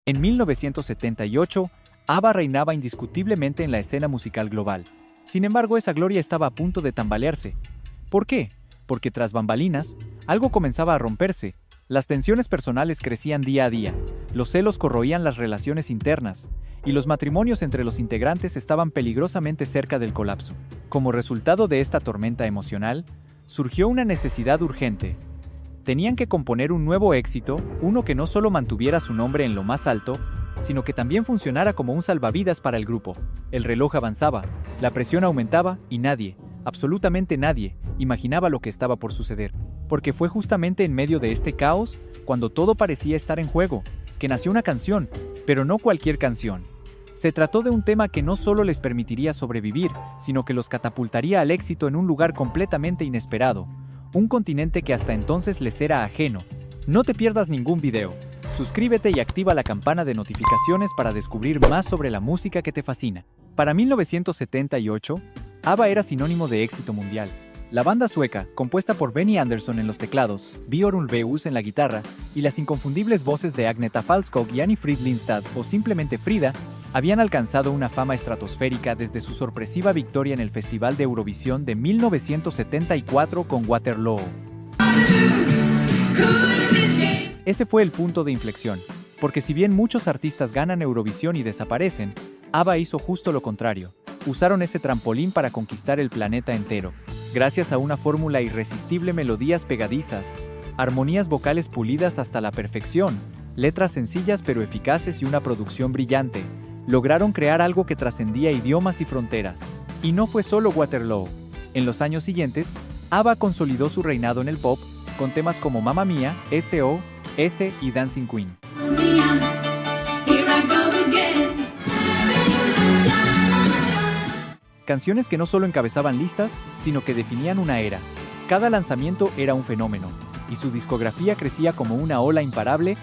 En 1978, ABBA reinaba indiscutiblemente en la escena musical global. Sin embargo, esa gloria estaba a punto de tambalearse. ¿Por qué? Porque tras bambalinas, algo comenzaba a romperse. Las tensiones personales crecían día a día, los celos corroían las relaciones internas, y los matrimonios entre los integrantes estaban peligrosamente cerca del colapso. Como resultado de esta tormenta emocional, surgió una necesidad urgente. Tenían que componer un nuevo éxito, uno que no solo mantuviera su nombre en lo más alto, sino que también funcionara como un salvavidas para el grupo. El reloj avanzaba, la presión aumentaba y nadie, absolutamente nadie, imaginaba lo que estaba por suceder. Porque fue justamente en medio de este caos, cuando todo parecía estar en juego, que nació una canción, pero no cualquier canción. Se trató de un tema que no solo les permitiría sobrevivir, sino que los catapultaría al éxito en un lugar completamente inesperado, un continente que hasta entonces les era ajeno. No te pierdas ningún video. Suscríbete y activa la campana de notificaciones para descubrir más sobre la música que te fascina. Para 1978, ABBA era sinónimo de éxito mundial. La banda sueca, compuesta por Benny Andersson en los teclados, Björn Ulvaeus en la guitarra y las inconfundibles voces de Agneta Falskog y Annie Frid Lindstad o simplemente Frida, habían alcanzado una fama estratosférica desde su sorpresiva victoria en el Festival de Eurovisión de 1974 con Waterloo. Ese fue el punto de inflexión, porque si bien muchos artistas ganan Eurovisión y desaparecen, ABBA hizo justo lo contrario. Usaron ese trampolín para conquistar el planeta entero, gracias a una fórmula irresistible: melodías pegadizas, armonías vocales pulidas hasta la perfección, letras sencillas pero eficaces y una producción brillante. Lograron crear algo que trascendía idiomas y fronteras. Y no fue solo Waterloo. En los años siguientes, ABBA consolidó su reinado en el pop, con temas como Mamma Mia, SOS y Dancing Queen. Canciones que no solo encabezaban listas, sino que definían una era. Cada lanzamiento era un fenómeno, y su discografía crecía como una ola imparable.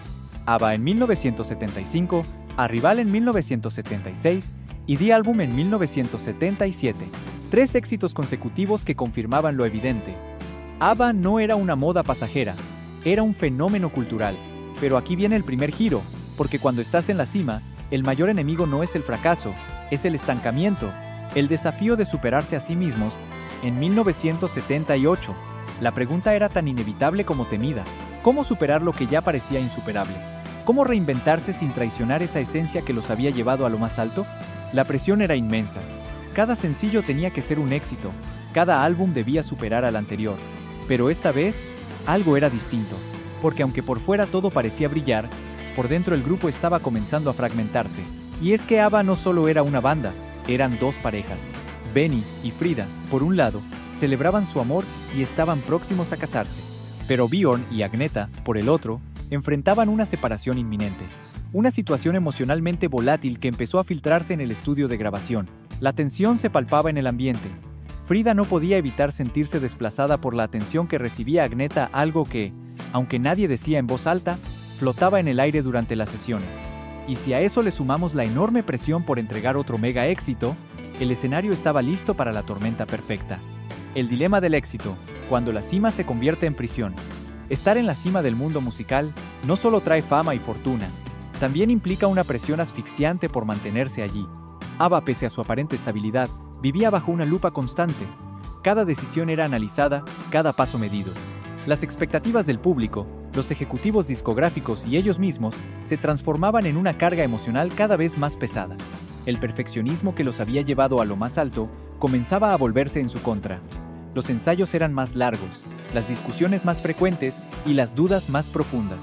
ABBA en 1975, Arrival en 1976 y The Album en 1977. 3 éxitos consecutivos que confirmaban lo evidente. ABBA no era una moda pasajera, era un fenómeno cultural. Pero aquí viene el primer giro, porque cuando estás en la cima, el mayor enemigo no es el fracaso, es el estancamiento, el desafío de superarse a sí mismos. En 1978, la pregunta era tan inevitable como temida: ¿cómo superar lo que ya parecía insuperable? ¿Cómo reinventarse sin traicionar esa esencia que los había llevado a lo más alto? La presión era inmensa. Cada sencillo tenía que ser un éxito, cada álbum debía superar al anterior. Pero esta vez, algo era distinto, porque aunque por fuera todo parecía brillar, por dentro el grupo estaba comenzando a fragmentarse. Y es que ABBA no solo era una banda, eran 2 parejas. Benny y Frida, por un lado, celebraban su amor y estaban próximos a casarse. Pero Björn y Agneta, por el otro, enfrentaban una separación inminente. Una situación emocionalmente volátil que empezó a filtrarse en el estudio de grabación. La tensión se palpaba en el ambiente. Frida no podía evitar sentirse desplazada por la atención que recibía Agneta, algo que, aunque nadie decía en voz alta, flotaba en el aire durante las sesiones. Y si a eso le sumamos la enorme presión por entregar otro mega éxito, el escenario estaba listo para la tormenta perfecta. El dilema del éxito, cuando la cima se convierte en prisión. Estar en la cima del mundo musical no solo trae fama y fortuna, también implica una presión asfixiante por mantenerse allí. ABBA, pese a su aparente estabilidad, vivía bajo una lupa constante. Cada decisión era analizada, cada paso medido. Las expectativas del público, los ejecutivos discográficos y ellos mismos se transformaban en una carga emocional cada vez más pesada. El perfeccionismo que los había llevado a lo más alto comenzaba a volverse en su contra. Los ensayos eran más largos, las discusiones más frecuentes y las dudas más profundas.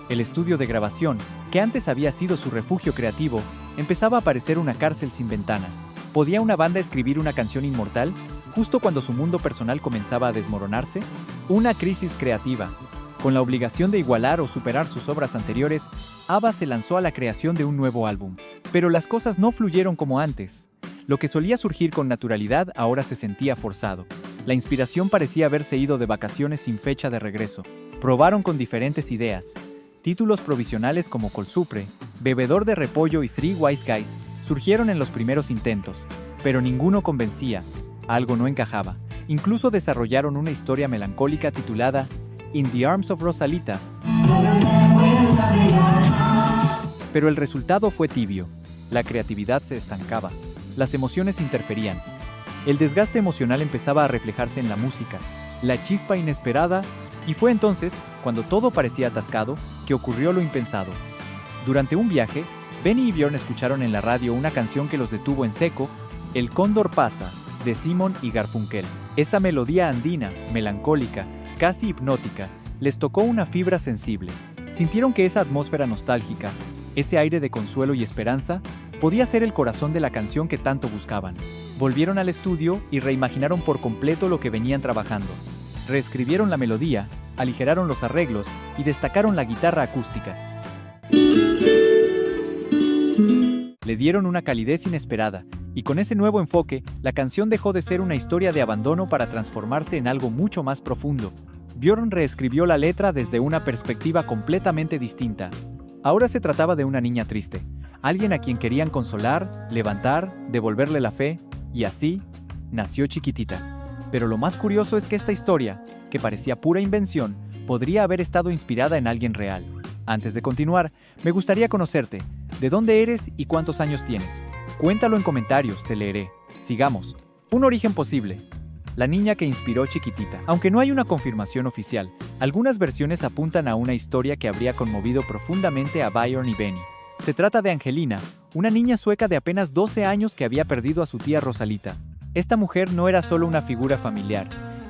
El estudio de grabación, que antes había sido su refugio creativo, empezaba a parecer una cárcel sin ventanas. ¿Podía una banda escribir una canción inmortal, justo cuando su mundo personal comenzaba a desmoronarse? Una crisis creativa. Con la obligación de igualar o superar sus obras anteriores, ABBA se lanzó a la creación de un nuevo álbum. Pero las cosas no fluyeron como antes. Lo que solía surgir con naturalidad ahora se sentía forzado. La inspiración parecía haberse ido de vacaciones sin fecha de regreso. Probaron con diferentes ideas. Títulos provisionales como Colsupre, Bebedor de Repollo y Three Wise Guys surgieron en los primeros intentos, pero ninguno convencía. Algo no encajaba. Incluso desarrollaron una historia melancólica titulada In the Arms of Rosalita. Pero el resultado fue tibio. La creatividad se estancaba. Las emociones interferían. El desgaste emocional empezaba a reflejarse en la música, la chispa inesperada, y fue entonces, cuando todo parecía atascado, que ocurrió lo impensado. Durante un viaje, Benny y Björn escucharon en la radio una canción que los detuvo en seco, El Cóndor pasa, de Simon y Garfunkel. Esa melodía andina, melancólica, casi hipnótica, les tocó una fibra sensible. Sintieron que esa atmósfera nostálgica, ese aire de consuelo y esperanza, podía ser el corazón de la canción que tanto buscaban. Volvieron al estudio y reimaginaron por completo lo que venían trabajando. Reescribieron la melodía, aligeraron los arreglos y destacaron la guitarra acústica. Le dieron una calidez inesperada, y con ese nuevo enfoque, la canción dejó de ser una historia de abandono para transformarse en algo mucho más profundo. Björn reescribió la letra desde una perspectiva completamente distinta. Ahora se trataba de una niña triste, alguien a quien querían consolar, levantar, devolverle la fe, y así nació Chiquitita. Pero lo más curioso es que esta historia, que parecía pura invención, podría haber estado inspirada en alguien real. Antes de continuar, me gustaría conocerte. ¿De dónde eres y cuántos años tienes? Cuéntalo en comentarios, te leeré. Sigamos. Un origen posible. La niña que inspiró Chiquitita. Aunque no hay una confirmación oficial, algunas versiones apuntan a una historia que habría conmovido profundamente a Björn y Benny. Se trata de Angelina, una niña sueca de apenas 12 años que había perdido a su tía Rosalita. Esta mujer no era solo una figura familiar,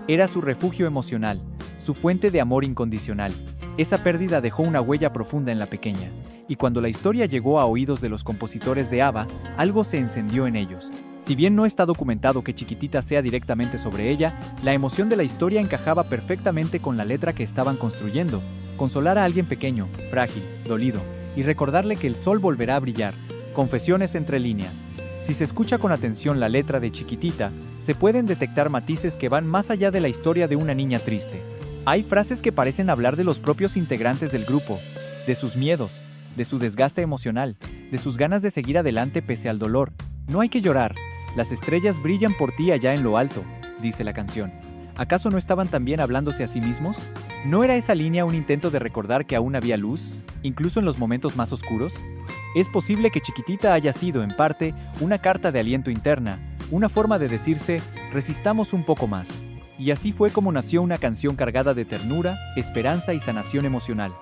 era su refugio emocional, su fuente de amor incondicional. Esa pérdida dejó una huella profunda en la pequeña, y cuando la historia llegó a oídos de los compositores de ABBA, algo se encendió en ellos. Si bien no está documentado que Chiquitita sea directamente sobre ella, la emoción de la historia encajaba perfectamente con la letra que estaban construyendo. Consolar a alguien pequeño, frágil, dolido, y recordarle que el sol volverá a brillar. Confesiones entre líneas. Si se escucha con atención la letra de Chiquitita, se pueden detectar matices que van más allá de la historia de una niña triste. Hay frases que parecen hablar de los propios integrantes del grupo, de sus miedos, de su desgaste emocional, de sus ganas de seguir adelante pese al dolor. No hay que llorar, las estrellas brillan por ti allá en lo alto, dice la canción. ¿Acaso no estaban también hablándose a sí mismos? ¿No era esa línea un intento de recordar que aún había luz, incluso en los momentos más oscuros? Es posible que Chiquitita haya sido, en parte, una carta de aliento interna, una forma de decirse, resistamos un poco más. Y así fue como nació una canción cargada de ternura, esperanza y sanación emocional.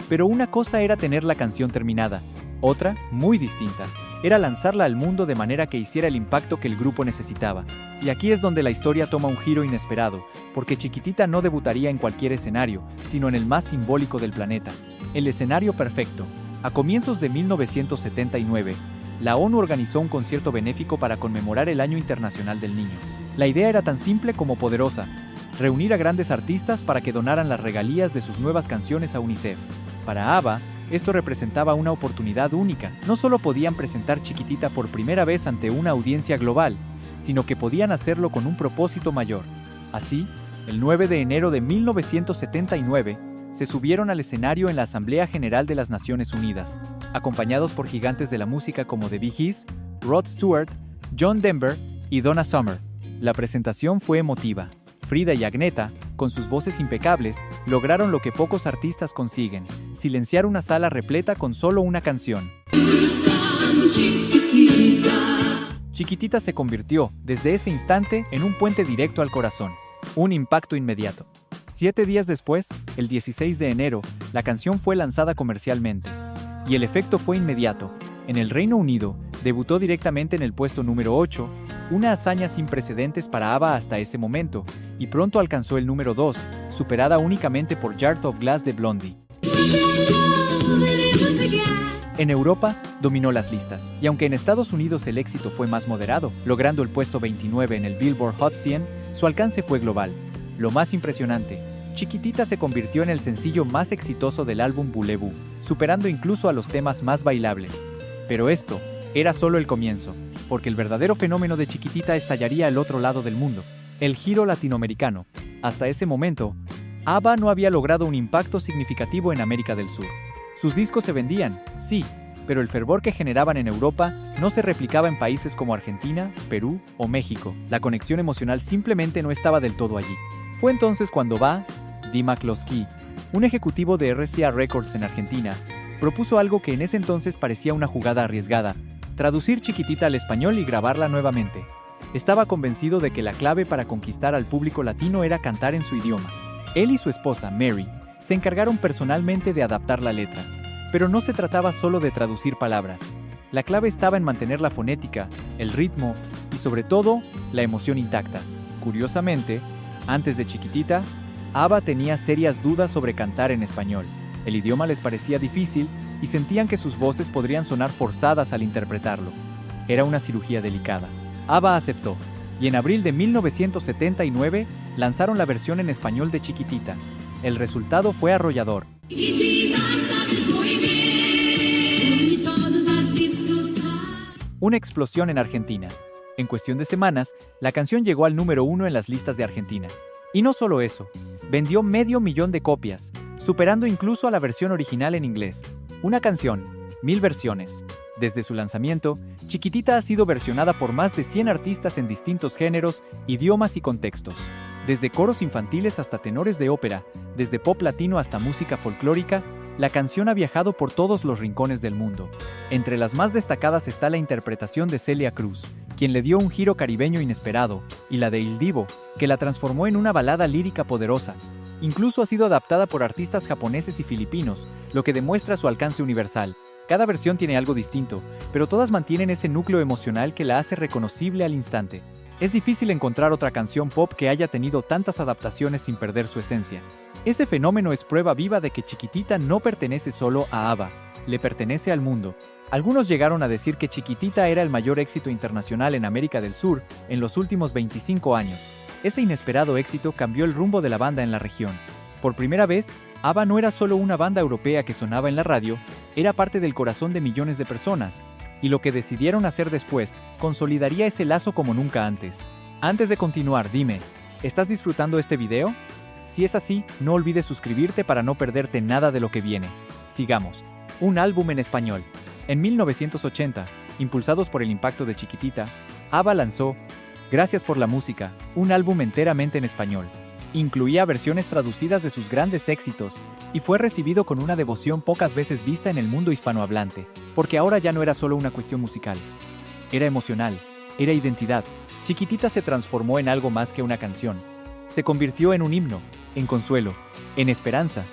Pero una cosa era tener la canción terminada, otra, muy distinta, era lanzarla al mundo de manera que hiciera el impacto que el grupo necesitaba. Y aquí es donde la historia toma un giro inesperado, porque Chiquitita no debutaría en cualquier escenario, sino en el más simbólico del planeta. El escenario perfecto. A comienzos de 1979, la ONU organizó un concierto benéfico para conmemorar el Año Internacional del Niño. La idea era tan simple como poderosa: reunir a grandes artistas para que donaran las regalías de sus nuevas canciones a UNICEF. Para ABBA, esto representaba una oportunidad única. No solo podían presentar Chiquitita por primera vez ante una audiencia global, sino que podían hacerlo con un propósito mayor. Así, el 9 de enero de 1979, se subieron al escenario en la Asamblea General de las Naciones Unidas, acompañados por gigantes de la música como The Bee Gees, Rod Stewart, John Denver y Donna Summer. La presentación fue emotiva. Frida y Agneta, con sus voces impecables, lograron lo que pocos artistas consiguen: silenciar una sala repleta con solo una canción. Chiquitita se convirtió, desde ese instante, en un puente directo al corazón. Un impacto inmediato. 7 días después, el 16 de enero, la canción fue lanzada comercialmente. Y el efecto fue inmediato. En el Reino Unido, debutó directamente en el puesto número 8, una hazaña sin precedentes para ABBA hasta ese momento, y pronto alcanzó el número 2, superada únicamente por Yard of Glass de Blondie. En Europa, dominó las listas, y aunque en Estados Unidos el éxito fue más moderado, logrando el puesto 29 en el Billboard Hot 100, su alcance fue global. Lo más impresionante, Chiquitita se convirtió en el sencillo más exitoso del álbum Voulez-Vous, superando incluso a los temas más bailables. Pero esto era solo el comienzo, porque el verdadero fenómeno de Chiquitita estallaría al otro lado del mundo: el giro latinoamericano. Hasta ese momento, ABBA no había logrado un impacto significativo en América del Sur. Sus discos se vendían, sí, pero el fervor que generaban en Europa no se replicaba en países como Argentina, Perú o México. La conexión emocional simplemente no estaba del todo allí. Fue entonces cuando Dee McCloskey, un ejecutivo de RCA Records en Argentina, propuso algo que en ese entonces parecía una jugada arriesgada: traducir Chiquitita al español y grabarla nuevamente. Estaba convencido de que la clave para conquistar al público latino era cantar en su idioma. Él y su esposa, Mary, se encargaron personalmente de adaptar la letra. Pero no se trataba solo de traducir palabras. La clave estaba en mantener la fonética, el ritmo y, sobre todo, la emoción intacta. Curiosamente, antes de Chiquitita, ABBA tenía serias dudas sobre cantar en español. El idioma les parecía difícil y sentían que sus voces podrían sonar forzadas al interpretarlo. Era una cirugía delicada. ABBA aceptó, y en abril de 1979 lanzaron la versión en español de Chiquitita. El resultado fue arrollador. Una explosión en Argentina. En cuestión de semanas, la canción llegó al número 1 en las listas de Argentina. Y no solo eso, vendió 500.000 de copias, superando incluso a la versión original en inglés. Una canción, 1000 versiones. Desde su lanzamiento, Chiquitita ha sido versionada por más de 100 artistas en distintos géneros, idiomas y contextos. Desde coros infantiles hasta tenores de ópera, desde pop latino hasta música folclórica, la canción ha viajado por todos los rincones del mundo. Entre las más destacadas está la interpretación de Celia Cruz, quien le dio un giro caribeño inesperado, y la de Il Divo, que la transformó en una balada lírica poderosa. Incluso ha sido adaptada por artistas japoneses y filipinos, lo que demuestra su alcance universal. Cada versión tiene algo distinto, pero todas mantienen ese núcleo emocional que la hace reconocible al instante. Es difícil encontrar otra canción pop que haya tenido tantas adaptaciones sin perder su esencia. Ese fenómeno es prueba viva de que Chiquitita no pertenece solo a ABBA, le pertenece al mundo. Algunos llegaron a decir que Chiquitita era el mayor éxito internacional en América del Sur en los últimos 25 años. Ese inesperado éxito cambió el rumbo de la banda en la región. Por primera vez, ABBA no era solo una banda europea que sonaba en la radio, era parte del corazón de millones de personas, y lo que decidieron hacer después consolidaría ese lazo como nunca antes. Antes de continuar, dime, ¿estás disfrutando este video? Si es así, no olvides suscribirte para no perderte nada de lo que viene. Sigamos. Un álbum en español. En 1980, impulsados por el impacto de Chiquitita, ABBA lanzó Gracias por la música, un álbum enteramente en español. Incluía versiones traducidas de sus grandes éxitos, y fue recibido con una devoción pocas veces vista en el mundo hispanohablante, porque ahora ya no era solo una cuestión musical. Era emocional, era identidad. Chiquitita se transformó en algo más que una canción. Se convirtió en un himno, en consuelo, en esperanza,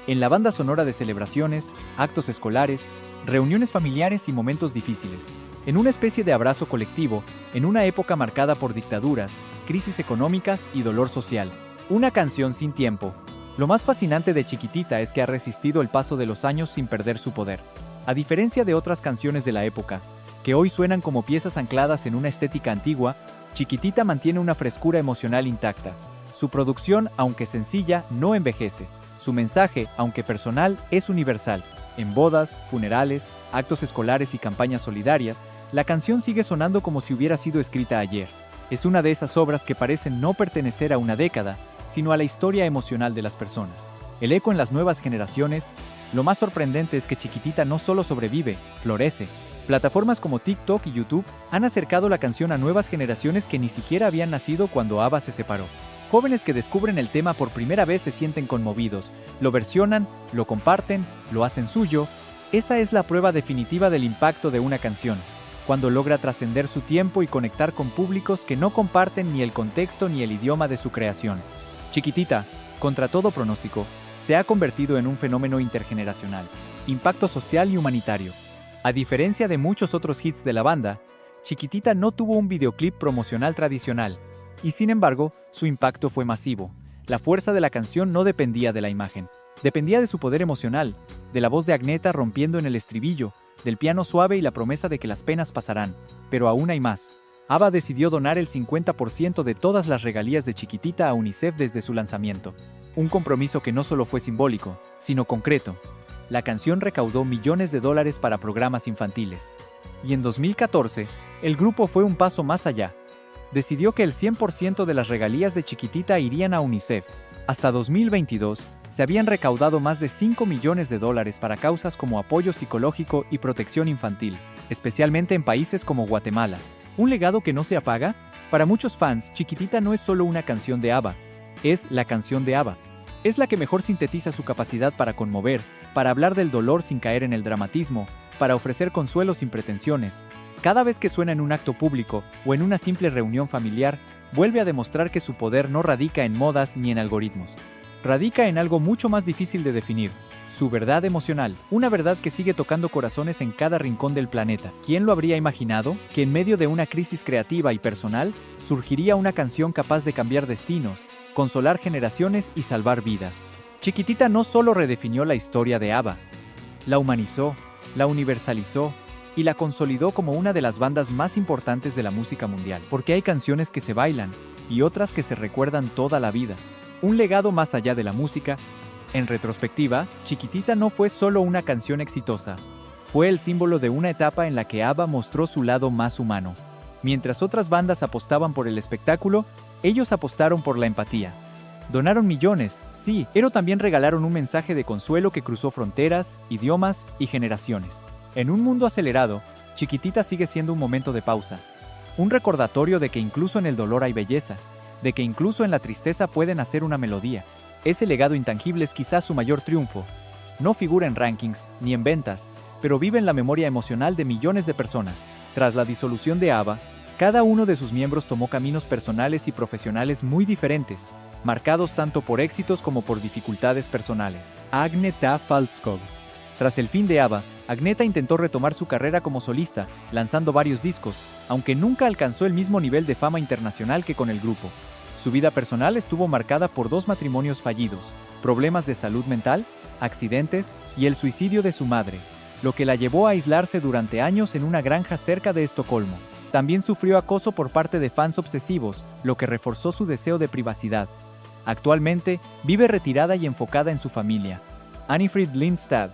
en la banda sonora de celebraciones, actos escolares, reuniones familiares y momentos difíciles, en una especie de abrazo colectivo, en una época marcada por dictaduras, crisis económicas y dolor social. Una canción sin tiempo. Lo más fascinante de Chiquitita es que ha resistido el paso de los años sin perder su poder. A diferencia de otras canciones de la época, que hoy suenan como piezas ancladas en una estética antigua, Chiquitita mantiene una frescura emocional intacta. Su producción, aunque sencilla, no envejece. Su mensaje, aunque personal, es universal. En bodas, funerales, actos escolares y campañas solidarias, la canción sigue sonando como si hubiera sido escrita ayer. Es una de esas obras que parecen no pertenecer a una década, sino a la historia emocional de las personas. El eco en las nuevas generaciones. Lo más sorprendente es que Chiquitita no solo sobrevive, florece. Plataformas como TikTok y YouTube han acercado la canción a nuevas generaciones que ni siquiera habían nacido cuando ABBA se separó. Jóvenes que descubren el tema por primera vez se sienten conmovidos, lo versionan, lo comparten, lo hacen suyo. Esa es la prueba definitiva del impacto de una canción, cuando logra trascender su tiempo y conectar con públicos que no comparten ni el contexto ni el idioma de su creación. Chiquitita, contra todo pronóstico, se ha convertido en un fenómeno intergeneracional, impacto social y humanitario. A diferencia de muchos otros hits de la banda, Chiquitita no tuvo un videoclip promocional tradicional, y sin embargo, su impacto fue masivo. La fuerza de la canción no dependía de la imagen, dependía de su poder emocional, de la voz de Agneta rompiendo en el estribillo, del piano suave y la promesa de que las penas pasarán. Pero aún hay más. ABBA decidió donar el 50% de todas las regalías de Chiquitita a UNICEF desde su lanzamiento. Un compromiso que no solo fue simbólico, sino concreto. La canción recaudó millones de dólares para programas infantiles. Y en 2014, el grupo fue un paso más allá. Decidió que el 100% de las regalías de Chiquitita irían a UNICEF. Hasta 2022, se habían recaudado más de 5 millones de dólares para causas como apoyo psicológico y protección infantil, especialmente en países como Guatemala. ¿Un legado que no se apaga? Para muchos fans, Chiquitita no es solo una canción de ABBA, es la canción de ABBA. Es la que mejor sintetiza su capacidad para conmover, para hablar del dolor sin caer en el dramatismo, para ofrecer consuelo sin pretensiones. Cada vez que suena en un acto público o en una simple reunión familiar, vuelve a demostrar que su poder no radica en modas ni en algoritmos. Radica en algo mucho más difícil de definir: su verdad emocional, una verdad que sigue tocando corazones en cada rincón del planeta. ¿Quién lo habría imaginado? Que en medio de una crisis creativa y personal, surgiría una canción capaz de cambiar destinos, consolar generaciones y salvar vidas. Chiquitita no solo redefinió la historia de ABBA, la humanizó, la universalizó y la consolidó como una de las bandas más importantes de la música mundial, porque hay canciones que se bailan y otras que se recuerdan toda la vida. Un legado más allá de la música. En retrospectiva, Chiquitita no fue solo una canción exitosa, fue el símbolo de una etapa en la que ABBA mostró su lado más humano. Mientras otras bandas apostaban por el espectáculo, ellos apostaron por la empatía. Donaron millones, sí, pero también regalaron un mensaje de consuelo que cruzó fronteras, idiomas y generaciones. En un mundo acelerado, Chiquitita sigue siendo un momento de pausa. Un recordatorio de que incluso en el dolor hay belleza, de que incluso en la tristeza puede nacer una melodía. Ese legado intangible es quizás su mayor triunfo. No figura en rankings, ni en ventas, pero vive en la memoria emocional de millones de personas. Tras la disolución de ABBA, cada uno de sus miembros tomó caminos personales y profesionales muy diferentes, marcados tanto por éxitos como por dificultades personales. Agneta Faltskog. Tras el fin de ABBA, Agneta intentó retomar su carrera como solista, lanzando varios discos, aunque nunca alcanzó el mismo nivel de fama internacional que con el grupo. Su vida personal estuvo marcada por 2 matrimonios fallidos, problemas de salud mental, accidentes y el suicidio de su madre, lo que la llevó a aislarse durante años en una granja cerca de Estocolmo. También sufrió acoso por parte de fans obsesivos, lo que reforzó su deseo de privacidad. Actualmente, vive retirada y enfocada en su familia. Annifrid Lindstad.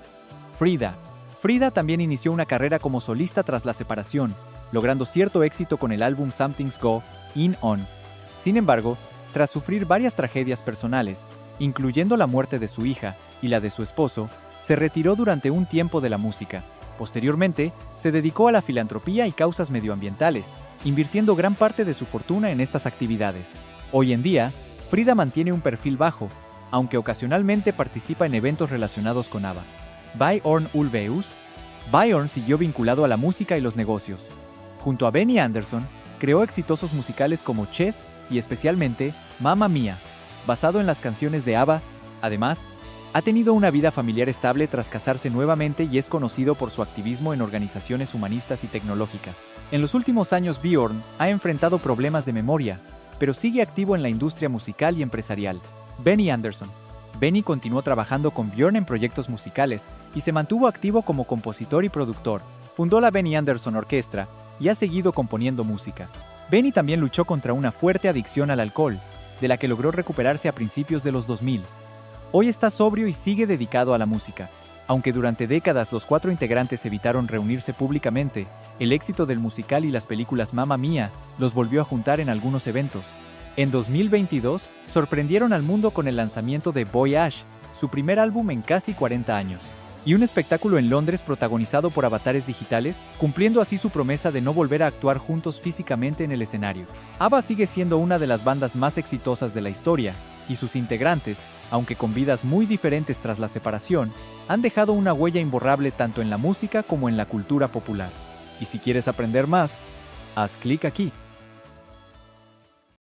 Frida. Frida también inició una carrera como solista tras la separación, logrando cierto éxito con el álbum Something's Going On. Sin embargo, tras sufrir varias tragedias personales, incluyendo la muerte de su hija y la de su esposo, se retiró durante un tiempo de la música. Posteriormente, se dedicó a la filantropía y causas medioambientales, invirtiendo gran parte de su fortuna en estas actividades. Hoy en día, Frida mantiene un perfil bajo, aunque ocasionalmente participa en eventos relacionados con ABBA. Björn Ulvaeus. Björn siguió vinculado a la música y los negocios. Junto a Benny Andersson, creó exitosos musicales como Chess y especialmente Mamma Mia, basado en las canciones de ABBA. Además, ha tenido una vida familiar estable tras casarse nuevamente y es conocido por su activismo en organizaciones humanistas y tecnológicas. En los últimos años, Björn ha enfrentado problemas de memoria, pero sigue activo en la industria musical y empresarial. Benny Andersson. Benny continuó trabajando con Björn en proyectos musicales y se mantuvo activo como compositor y productor. Fundó la Benny Andersson Orchestra y ha seguido componiendo música. Benny también luchó contra una fuerte adicción al alcohol, de la que logró recuperarse a principios de los 2000. Hoy está sobrio y sigue dedicado a la música. Aunque durante décadas los 4 integrantes evitaron reunirse públicamente, el éxito del musical y las películas Mamma Mia los volvió a juntar en algunos eventos. En 2022, sorprendieron al mundo con el lanzamiento de Boy Ash, su primer álbum en casi 40 años, y un espectáculo en Londres protagonizado por avatares digitales, cumpliendo así su promesa de no volver a actuar juntos físicamente en el escenario. ABBA sigue siendo una de las bandas más exitosas de la historia, y sus integrantes, aunque con vidas muy diferentes tras la separación, han dejado una huella imborrable tanto en la música como en la cultura popular. Y si quieres aprender más, haz clic aquí.